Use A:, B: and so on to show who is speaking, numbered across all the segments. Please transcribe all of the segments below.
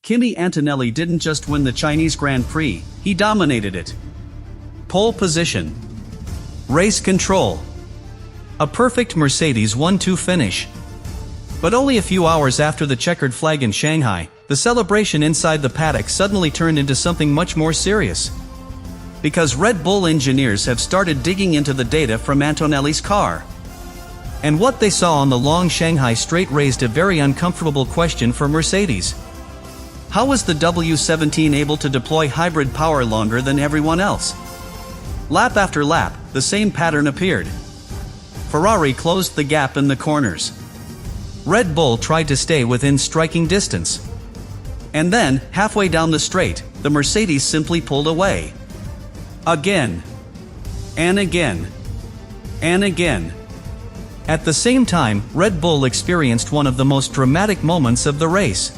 A: Kimi Antonelli didn't just win the Chinese Grand Prix, he dominated it. Pole position. Race control. A perfect Mercedes 1-2 finish. But only a few hours after the checkered flag in Shanghai, the celebration inside the paddock suddenly turned into something much more serious. Because Red Bull engineers have started digging into the data from Antonelli's car. And what they saw on the long Shanghai straight raised a very uncomfortable question for Mercedes. How was the W17 able to deploy hybrid power longer than everyone else? Lap after lap, the same pattern appeared. Ferrari closed the gap in the corners. Red Bull tried to stay within striking distance. And then, halfway down the straight, the Mercedes simply pulled away. Again. And again. And again. At the same time, Red Bull experienced one of the most dramatic moments of the race.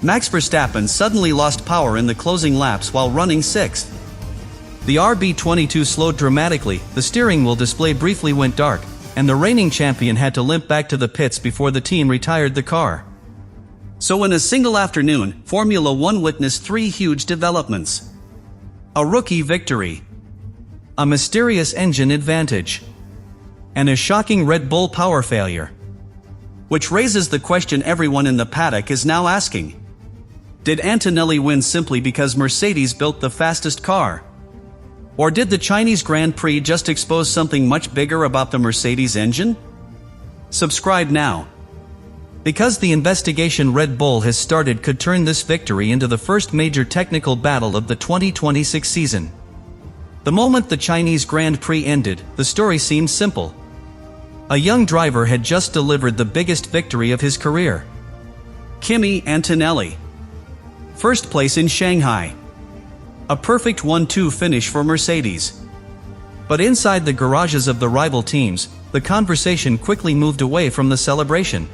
A: Max Verstappen suddenly lost power in the closing laps while running sixth. The RB22 slowed dramatically, the steering wheel display briefly went dark, and the reigning champion had to limp back to the pits before the team retired the car. So in a single afternoon, Formula One witnessed three huge developments. A rookie victory. A mysterious engine advantage. And a shocking Red Bull power failure. Which raises the question everyone in the paddock is now asking. Did Antonelli win simply because Mercedes built the fastest car? Or did the Chinese Grand Prix just expose something much bigger about the Mercedes engine? Subscribe now. Because the investigation Red Bull has started could turn this victory into the first major technical battle of the 2026 season. The moment the Chinese Grand Prix ended, the story seemed simple. A young driver had just delivered the biggest victory of his career. Kimi Antonelli. First place in Shanghai. A perfect 1-2 finish for Mercedes. But inside the garages of the rival teams, the conversation quickly moved away from the celebration.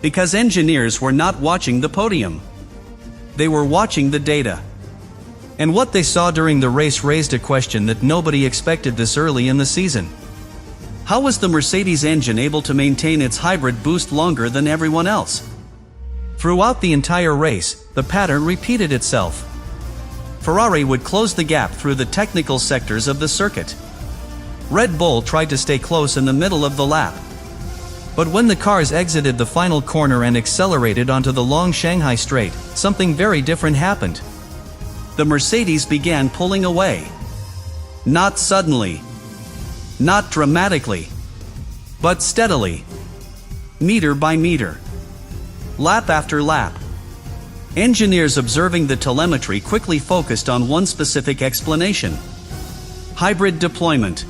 A: Because engineers were not watching the podium. They were watching the data. And what they saw during the race raised a question that nobody expected this early in the season. How was the Mercedes engine able to maintain its hybrid boost longer than everyone else? Throughout the entire race, the pattern repeated itself. Ferrari would close the gap through the technical sectors of the circuit. Red Bull tried to stay close in the middle of the lap. But when the cars exited the final corner and accelerated onto the long Shanghai straight, something very different happened. The Mercedes began pulling away. Not suddenly. Not dramatically. But steadily. Meter by meter. Lap after lap. Engineers observing the telemetry quickly focused on one specific explanation. Hybrid deployment.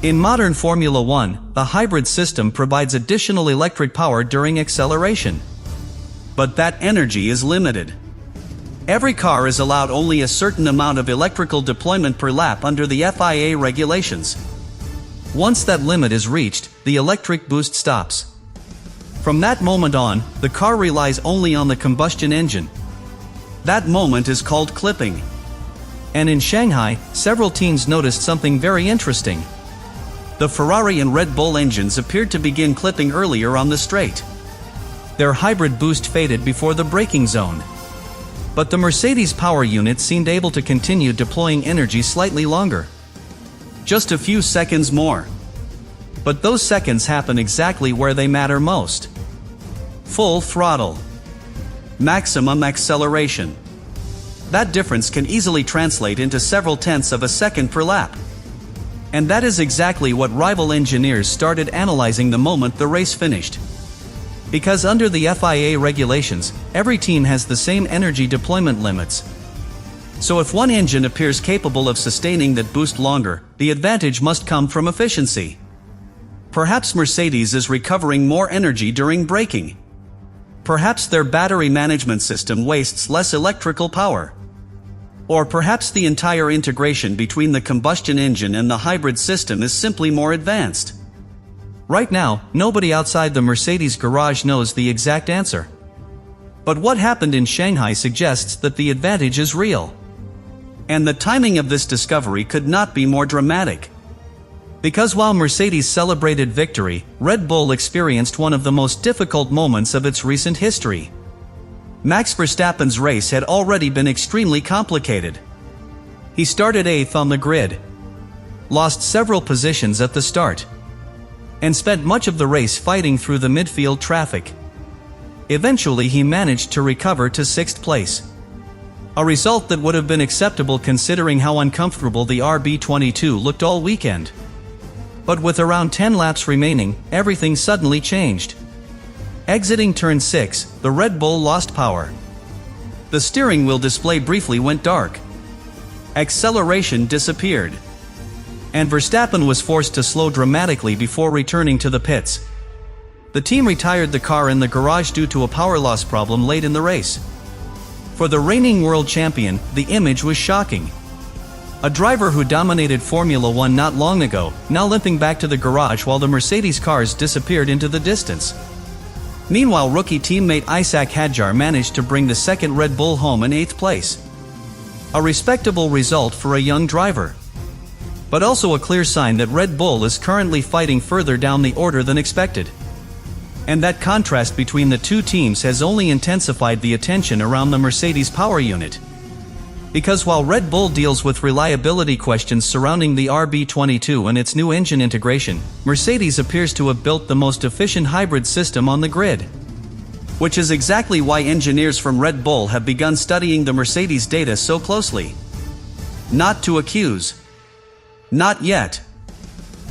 A: In modern Formula One, the hybrid system provides additional electric power during acceleration. But that energy is limited. Every car is allowed only a certain amount of electrical deployment per lap under the FIA regulations. Once that limit is reached, the electric boost stops. From that moment on, the car relies only on the combustion engine. That moment is called clipping. And in Shanghai, several teams noticed something very interesting. The Ferrari and Red Bull engines appeared to begin clipping earlier on the straight. Their hybrid boost faded before the braking zone. But the Mercedes power unit seemed able to continue deploying energy slightly longer. Just a few seconds more. But those seconds happen exactly where they matter most. Full throttle. Maximum acceleration. That difference can easily translate into several tenths of a second per lap. And that is exactly what rival engineers started analyzing the moment the race finished. Because under the FIA regulations, every team has the same energy deployment limits. So if one engine appears capable of sustaining that boost longer, the advantage must come from efficiency. Perhaps Mercedes is recovering more energy during braking. Perhaps their battery management system wastes less electrical power. Or perhaps the entire integration between the combustion engine and the hybrid system is simply more advanced. Right now, nobody outside the Mercedes garage knows the exact answer. But what happened in Shanghai suggests that the advantage is real. And the timing of this discovery could not be more dramatic. Because while Mercedes celebrated victory, Red Bull experienced one of the most difficult moments of its recent history. Max Verstappen's race had already been extremely complicated. He started 8th on the grid, lost several positions at the start, and spent much of the race fighting through the midfield traffic. Eventually he managed to recover to 6th place. A result that would have been acceptable considering how uncomfortable the RB22 looked all weekend. But with around 10 laps remaining, everything suddenly changed. Exiting turn 6, the Red Bull lost power. The steering wheel display briefly went dark. Acceleration disappeared. And Verstappen was forced to slow dramatically before returning to the pits. The team retired the car in the garage due to a power loss problem late in the race. For the reigning world champion, the image was shocking. A driver who dominated Formula One not long ago, now limping back to the garage while the Mercedes cars disappeared into the distance. Meanwhile, rookie teammate Isaac Hadjar managed to bring the second Red Bull home in 8th place. A respectable result for a young driver. But also a clear sign that Red Bull is currently fighting further down the order than expected. And that contrast between the two teams has only intensified the attention around the Mercedes power unit. Because while Red Bull deals with reliability questions surrounding the RB22 and its new engine integration, Mercedes appears to have built the most efficient hybrid system on the grid. Which is exactly why engineers from Red Bull have begun studying the Mercedes data so closely. Not to accuse. Not yet.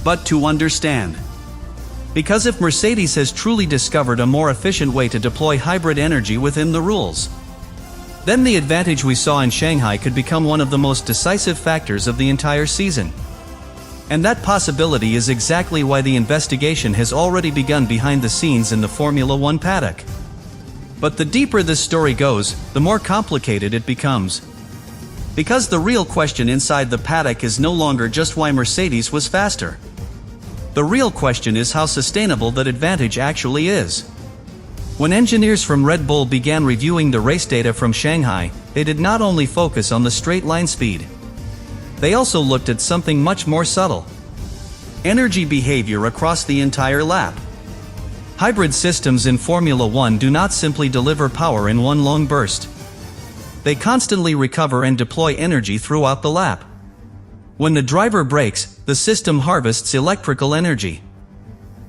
A: But to understand. Because if Mercedes has truly discovered a more efficient way to deploy hybrid energy within the rules, then the advantage we saw in Shanghai could become one of the most decisive factors of the entire season. And that possibility is exactly why the investigation has already begun behind the scenes in the Formula One paddock. But the deeper this story goes, the more complicated it becomes. Because the real question inside the paddock is no longer just why Mercedes was faster. The real question is how sustainable that advantage actually is. When engineers from Red Bull began reviewing the race data from Shanghai, they did not only focus on the straight line speed. They also looked at something much more subtle. Energy behavior across the entire lap. Hybrid systems in Formula One do not simply deliver power in one long burst. They constantly recover and deploy energy throughout the lap. When the driver brakes, the system harvests electrical energy.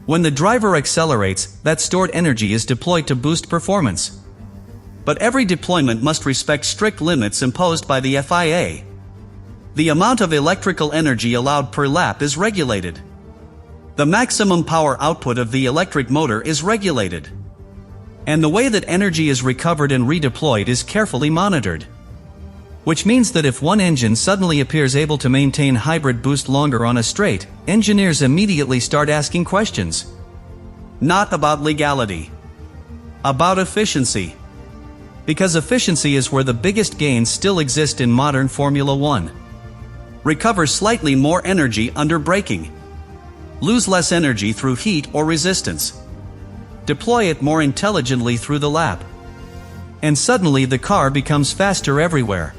A: When the driver accelerates, that stored energy is deployed to boost performance. But every deployment must respect strict limits imposed by the FIA. The amount of electrical energy allowed per lap is regulated. The maximum power output of the electric motor is regulated. And the way that energy is recovered and redeployed is carefully monitored. Which means that if one engine suddenly appears able to maintain hybrid boost longer on a straight, engineers immediately start asking questions. Not about legality. About efficiency. Because efficiency is where the biggest gains still exist in modern Formula One. Recover slightly more energy under braking. Lose less energy through heat or resistance. Deploy it more intelligently through the lap. And suddenly the car becomes faster everywhere.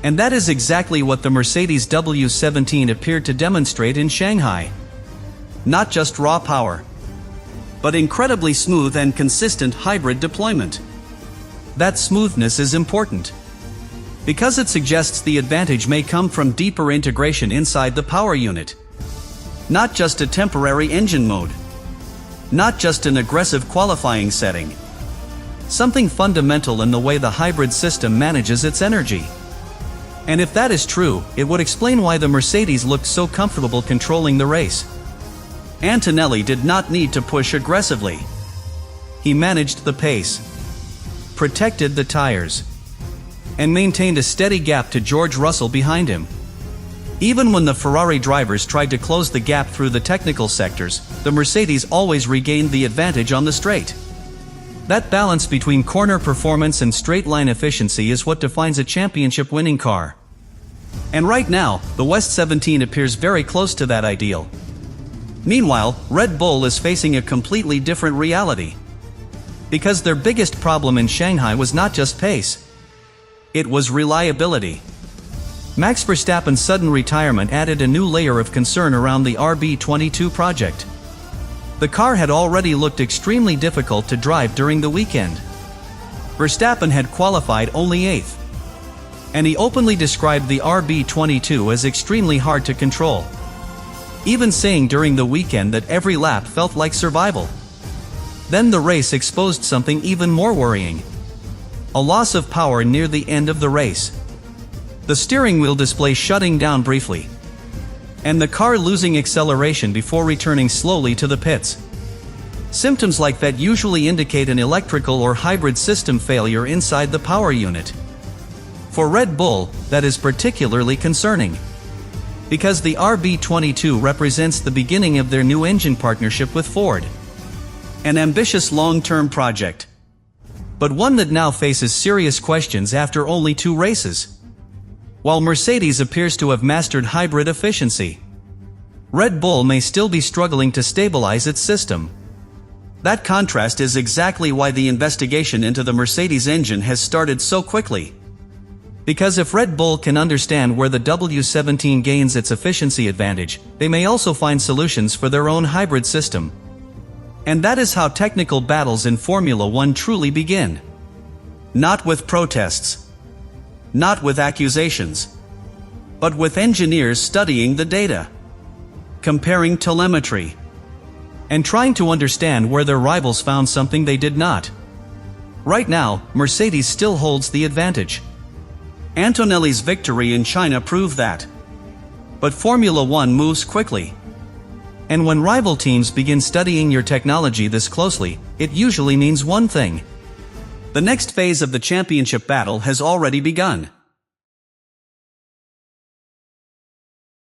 A: And that is exactly what the Mercedes W17 appeared to demonstrate in Shanghai. Not just raw power, but incredibly smooth and consistent hybrid deployment. That smoothness is important, because it suggests the advantage may come from deeper integration inside the power unit. Not just a temporary engine mode. Not just an aggressive qualifying setting. Something fundamental in the way the hybrid system manages its energy. And if that is true, it would explain why the Mercedes looked so comfortable controlling the race. Antonelli did not need to push aggressively. He managed the pace, protected the tires, and maintained a steady gap to George Russell behind him. Even when the Ferrari drivers tried to close the gap through the technical sectors, the Mercedes always regained the advantage on the straight. That balance between corner performance and straight-line efficiency is what defines a championship-winning car. And right now, the West 17 appears very close to that ideal. Meanwhile, Red Bull is facing a completely different reality. Because their biggest problem in Shanghai was not just pace. It was reliability. Max Verstappen's sudden retirement added a new layer of concern around the RB22 project. The car had already looked extremely difficult to drive during the weekend. Verstappen had qualified only 8th. And he openly described the RB22 as extremely hard to control, even saying during the weekend that every lap felt like survival. Then the race exposed something even more worrying: a loss of power near the end of the race. The steering wheel display shutting down briefly, and the car losing acceleration before returning slowly to the pits. Symptoms like that usually indicate an electrical or hybrid system failure inside the power unit. For Red Bull, that is particularly concerning, because the RB22 represents the beginning of their new engine partnership with Ford. An ambitious long-term project, but one that now faces serious questions after only 2 races. While Mercedes appears to have mastered hybrid efficiency, Red Bull may still be struggling to stabilize its system. That contrast is exactly why the investigation into the Mercedes engine has started so quickly. Because if Red Bull can understand where the W17 gains its efficiency advantage, they may also find solutions for their own hybrid system. And that is how technical battles in Formula One truly begin. Not with protests, not with accusations, but with engineers studying the data, comparing telemetry, and trying to understand where their rivals found something they did not. Right now, Mercedes still holds the advantage. Antonelli's victory in China proved that. But Formula One moves quickly. And when rival teams begin studying your technology this closely, it usually means one thing: the next phase of the championship battle has already begun.